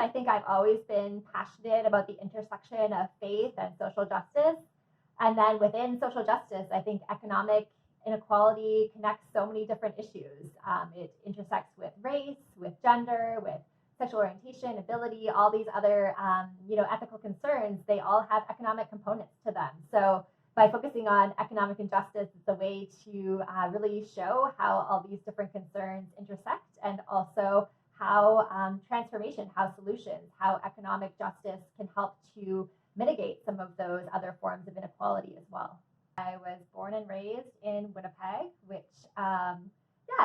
I think I've always been passionate about the intersection of faith and social justice. And then within social justice, I think economic inequality connects so many different issues. It intersects with race, with gender, with sexual orientation, ability, all these other, ethical concerns. They all have economic components to them. So by focusing on economic injustice, it's a way to really show how all these different concerns intersect, and also how transformation, how solutions, how economic justice can help to mitigate some of those other forms of inequality as well. I was born and raised in Winnipeg, which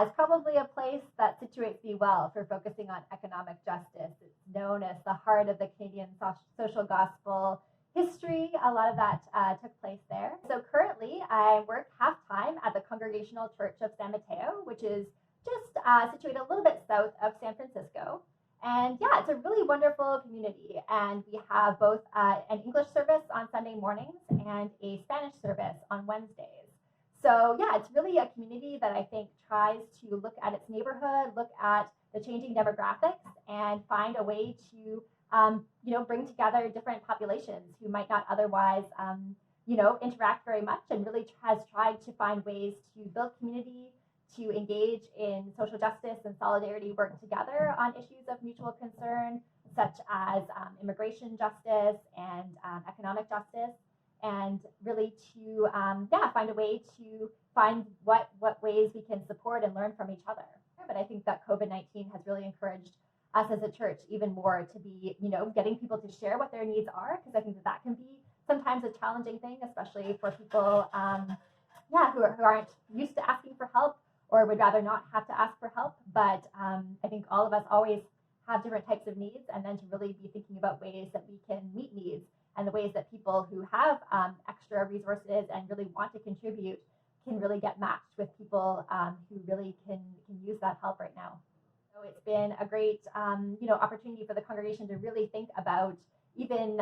is probably a place that situates me well for focusing on economic justice. It's known as the heart of the Canadian social gospel history. A lot of that took place there. So currently I work half-time at the Congregational Church of San Mateo, which is just situated a little bit south of San Francisco. And it's a really wonderful community. And we have both an English service on Sunday mornings and a Spanish service on Wednesdays. So it's really a community that I think tries to look at its neighborhood, look at the changing demographics, and find a way to bring together different populations who might not otherwise interact very much, and really has tried to find ways to build community, to engage in social justice and solidarity work together on issues of mutual concern, such as immigration justice and economic justice, and really to find a way to find what ways we can support and learn from each other. But I think that COVID-19 has really encouraged us as a church even more to be, getting people to share what their needs are, because I think that can be sometimes a challenging thing, especially for people who aren't used to asking for help, or would rather not have to ask for help. But I think all of us always have different types of needs, and then to really be thinking about ways that we can meet needs, and the ways that people who have extra resources and really want to contribute can really get matched with people who really can use that help right now. So it's been a great opportunity for the congregation to really think about, even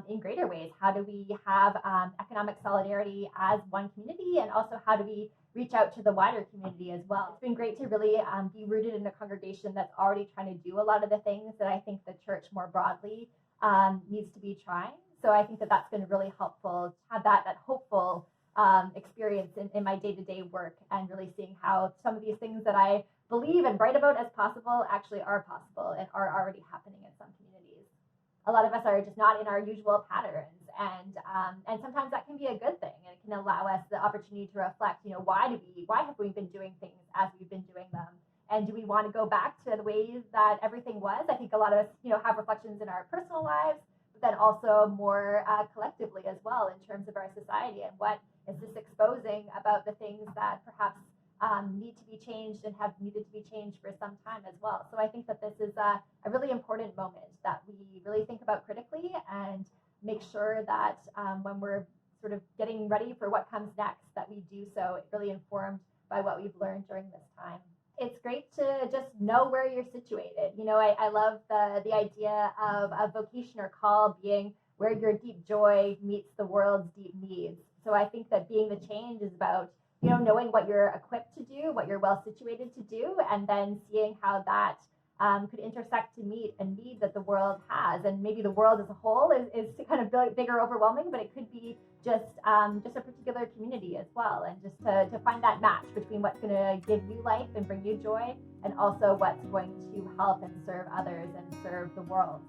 in greater ways, how do we have economic solidarity as one community, and also how do we reach out to the wider community as well. It's been great to really be rooted in a congregation that's already trying to do a lot of the things that I think the church more broadly needs to be trying. So I think that that's been really helpful to have that hopeful experience in my day-to-day work, and really seeing how some of these things that I believe and write about as possible actually are possible and are already happening in some communities. A lot of us are just not in our usual patterns, and sometimes that can be a good thing, and it can allow us the opportunity to reflect, why have we been doing things as we've been doing them, and do we want to go back to the ways that everything was? I think a lot of us, have reflections in our personal lives, but then also more collectively as well, in terms of our society, and what is this exposing about the things that perhaps need to be changed and have needed to be changed for some time as well. So I think that this is a really important moment that we really think about critically, and make sure that when we're sort of getting ready for what comes next, that we do so really informed by what we've learned during this time. It's great to just know where you're situated. I love the idea of a vocation or call being where your deep joy meets the world's deep needs. So I think that being the change is about knowing what you're equipped to do, what you're well situated to do, and then seeing how that could intersect to meet a need that the world has. And maybe the world as a whole is kind of big or overwhelming, but it could be just a particular community as well. And just to find that match between what's going to give you life and bring you joy, and also what's going to help and serve others and serve the world.